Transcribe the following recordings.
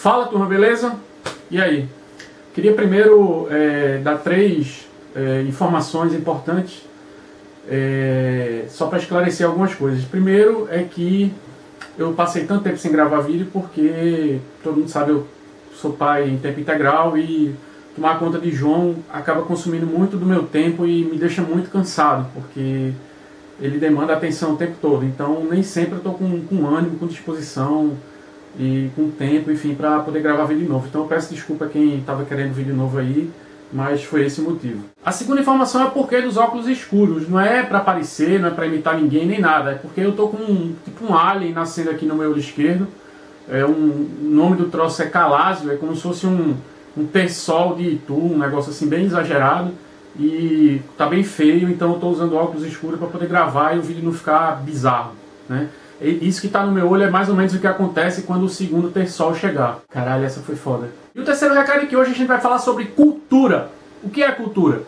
Fala, turma, beleza? E aí? Queria primeiro dar três informações importantes só para esclarecer algumas coisas. Primeiro é que eu passei tanto tempo sem gravar vídeo porque, todo mundo sabe, eu sou pai em tempo integral e tomar conta de João acaba consumindo muito do meu tempo e me deixa muito cansado, porque ele demanda atenção o tempo todo. Então nem sempre eu estou com ânimo, com disposição e com tempo, enfim, para poder gravar vídeo novo. Então eu peço desculpa a quem estava querendo vídeo novo aí, mas foi esse o motivo. A segunda informação é o porquê dos óculos escuros. Não é para aparecer, não é para imitar ninguém nem nada. É porque eu tô com tipo um alien nascendo aqui no meu olho esquerdo. O nome do troço é calásio, é como se fosse um terçol de Itu, um negócio assim bem exagerado. E tá bem feio, então eu tô usando óculos escuros para poder gravar e o vídeo não ficar bizarro, né? Isso que tá no meu olho é mais ou menos o que acontece quando o segundo terçol chegar. Caralho, essa foi foda. E o terceiro recado é que hoje a gente vai falar sobre cultura. O que é cultura?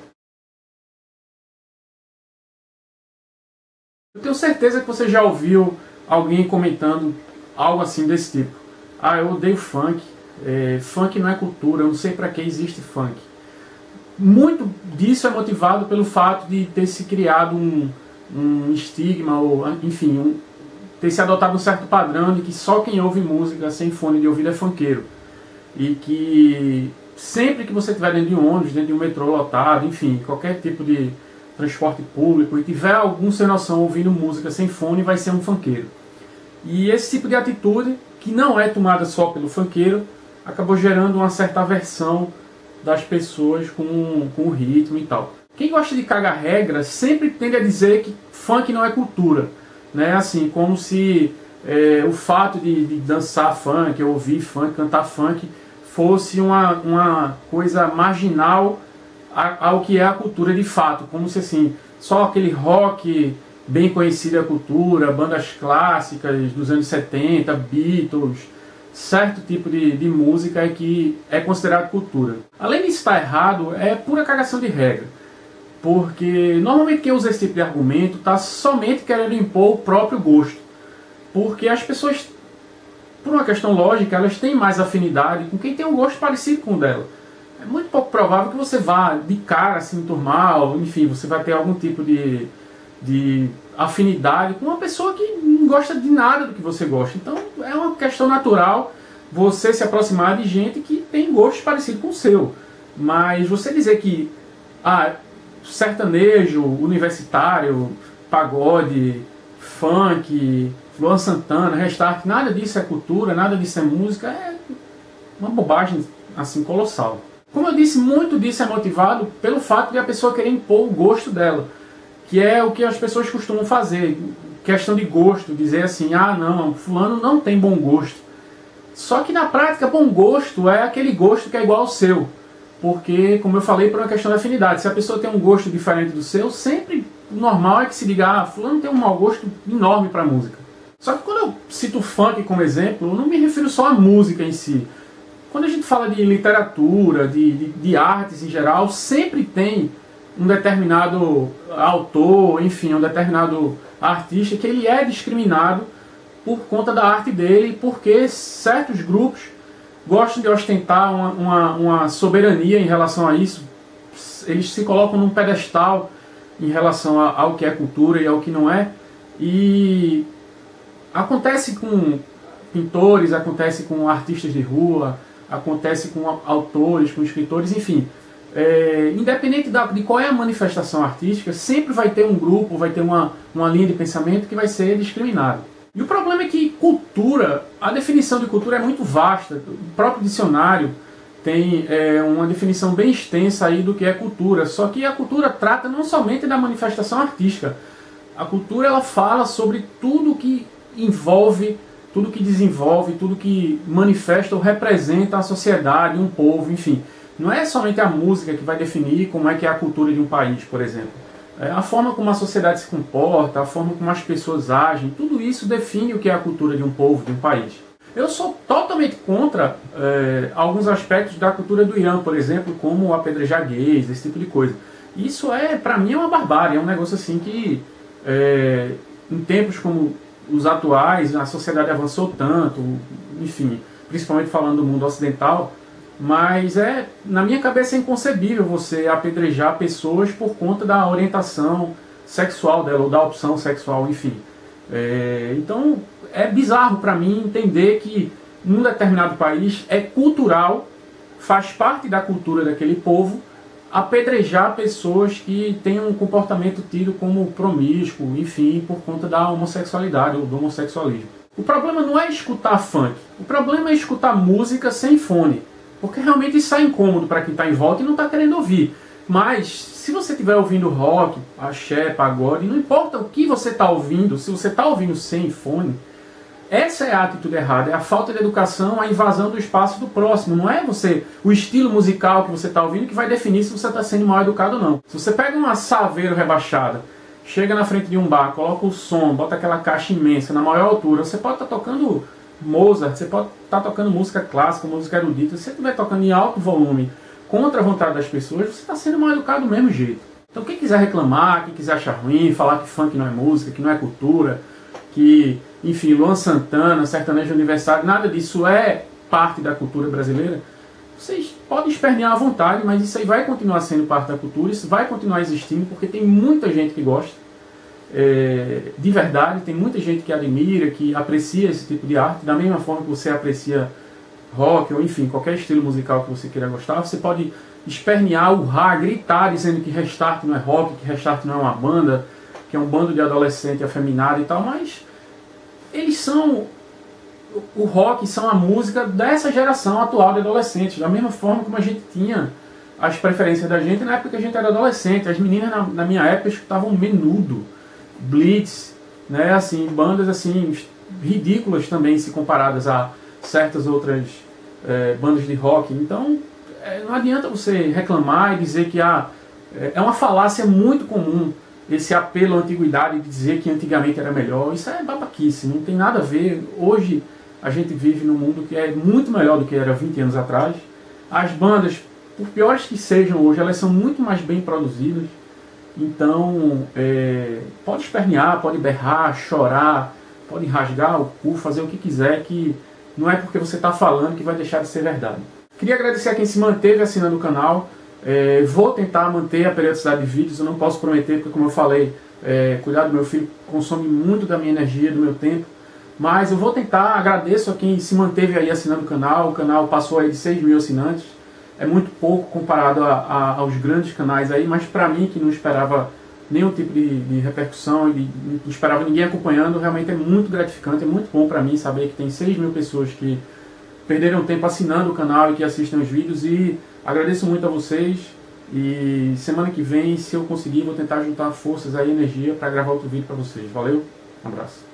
Eu tenho certeza que você já ouviu alguém comentando algo assim desse tipo. Ah, eu odeio funk. Funk não é cultura, eu não sei pra que existe funk. Muito disso é motivado pelo fato de ter se criado um estigma, ou enfim, ter se adotado um certo padrão de que só quem ouve música sem fone de ouvido é funkeiro. E que sempre que você estiver dentro de um ônibus, dentro de um metrô lotado, enfim, qualquer tipo de transporte público, e tiver algum sem noção ouvindo música sem fone, vai ser um funkeiro. E esse tipo de atitude, que não é tomada só pelo funkeiro, acabou gerando uma certa aversão das pessoas com o ritmo e tal. Quem gosta de cagar regras sempre tende a dizer que funk não é cultura, né? Assim, como se o fato de dançar funk, ouvir funk, cantar funk, fosse uma coisa marginal ao que é a cultura de fato. Como se assim, só aquele rock bem conhecido é a cultura, bandas clássicas dos anos 70, Beatles, certo tipo de música é que é considerado cultura. Além de estar errado, é pura cagação de regra. Porque normalmente quem usa esse tipo de argumento está somente querendo impor o próprio gosto. Porque as pessoas, por uma questão lógica, elas têm mais afinidade com quem tem um gosto parecido com o dela. É muito pouco provável que você vá de cara se enturmar, ou enfim, você vai ter algum tipo de afinidade com uma pessoa que não gosta de nada do que você gosta. Então é uma questão natural você se aproximar de gente que tem gostos parecidos com o seu. Mas você dizer que sertanejo, universitário, pagode, funk, Luan Santana, Restart, nada disso é cultura, nada disso é música, é uma bobagem assim colossal. Como eu disse, muito disso é motivado pelo fato de a pessoa querer impor o gosto dela, que é o que as pessoas costumam fazer, questão de gosto, dizer assim, ah não, fulano não tem bom gosto. Só que na prática, bom gosto é aquele gosto que é igual ao seu. Porque, como eu falei, por uma questão de afinidade. Se a pessoa tem um gosto diferente do seu, sempre o normal é que se diga, ah, fulano tem um mau gosto enorme para música. Só que quando eu cito funk como exemplo, eu não me refiro só à música em si. Quando a gente fala de literatura, de artes em geral, sempre tem um determinado autor, enfim, um determinado artista que ele é discriminado por conta da arte dele, porque certos grupos gostam de ostentar uma soberania em relação a isso. Eles se colocam num pedestal em relação ao que é cultura e ao que não é. E acontece com pintores, acontece com artistas de rua, acontece com autores, com escritores, enfim. Independente de qual é a manifestação artística, sempre vai ter um grupo, vai ter uma linha de pensamento que vai ser discriminado. E o problema é que cultura, a definição de cultura é muito vasta. O próprio dicionário tem uma definição bem extensa aí do que é cultura. Só que a cultura trata não somente da manifestação artística. A cultura ela fala sobre tudo que envolve, tudo que desenvolve, tudo que manifesta ou representa a sociedade, um povo, enfim. Não é somente a música que vai definir como é que é a cultura de um país, por exemplo. A forma como a sociedade se comporta, a forma como as pessoas agem, tudo isso define o que é a cultura de um povo, de um país. Eu sou totalmente contra alguns aspectos da cultura do Irã, por exemplo, como apedrejar gays, esse tipo de coisa. Isso para mim é uma barbárie, é um negócio assim que, em tempos como os atuais, a sociedade avançou tanto, enfim, principalmente falando do mundo ocidental, mas na minha cabeça é inconcebível você apedrejar pessoas por conta da orientação sexual dela, ou da opção sexual, enfim. Então é bizarro para mim entender que num determinado país é cultural, faz parte da cultura daquele povo, apedrejar pessoas que têm um comportamento tido como promíscuo, enfim, por conta da homossexualidade ou do homossexualismo. O problema não é escutar funk, o problema é escutar música sem fone, porque realmente isso é incômodo para quem está em volta e não está querendo ouvir. Mas se você estiver ouvindo rock, axé, pagode, não importa o que você está ouvindo, se você está ouvindo sem fone, essa é a atitude errada, é a falta de educação, a invasão do espaço do próximo. Não é o estilo musical que você está ouvindo que vai definir se você está sendo mal educado ou não. Se você pega uma Saveiro rebaixada, chega na frente de um bar, coloca o som, bota aquela caixa imensa na maior altura, você pode estar tocando Mozart, você pode estar tocando música clássica, música erudita, se você estiver tocando em alto volume, contra a vontade das pessoas, você está sendo mal educado do mesmo jeito. Então quem quiser reclamar, quem quiser achar ruim, falar que funk não é música, que não é cultura, que, enfim, Luan Santana, sertanejo aniversário, nada disso é parte da cultura brasileira, vocês podem espernear à vontade, mas isso aí vai continuar sendo parte da cultura, isso vai continuar existindo, porque tem muita gente que gosta, de verdade, tem muita gente que admira, que aprecia esse tipo de arte, da mesma forma que você aprecia rock, ou enfim, qualquer estilo musical que você queira gostar, você pode espernear, urrar, gritar, dizendo que Restart não é rock, que Restart não é uma banda, que é um bando de adolescente afeminado e tal, mas eles são o rock, são a música dessa geração atual de adolescentes, da mesma forma como a gente tinha as preferências da gente na época que a gente era adolescente. As meninas na minha época escutavam Menudo, Blitz, né, assim, bandas assim ridículas também se comparadas a certas outras bandas de rock. Então não adianta você reclamar e dizer que é uma falácia muito comum esse apelo à antiguidade de dizer que antigamente era melhor. Isso é babaquice, não tem nada a ver. Hoje a gente vive num mundo que é muito melhor do que era 20 anos atrás. As bandas, por piores que sejam hoje, elas são muito mais bem produzidas. Então pode espernear, pode berrar, chorar, pode rasgar o cu, fazer o que quiser, que não é porque você está falando que vai deixar de ser verdade. Queria agradecer a quem se manteve assinando o canal. Vou tentar manter a periodicidade de vídeos, eu não posso prometer, porque como eu falei, cuidar do meu filho consome muito da minha energia, do meu tempo. Mas eu vou tentar, agradeço a quem se manteve aí assinando o canal passou aí de 6 mil assinantes. É muito pouco comparado aos grandes canais aí, mas para mim, que não esperava nenhum tipo de repercussão, e não esperava ninguém acompanhando, realmente é muito gratificante, é muito bom para mim saber que tem 6 mil pessoas que perderam tempo assinando o canal e que assistem os vídeos, e agradeço muito a vocês. E semana que vem, se eu conseguir, vou tentar juntar forças e energia para gravar outro vídeo para vocês. Valeu, um abraço.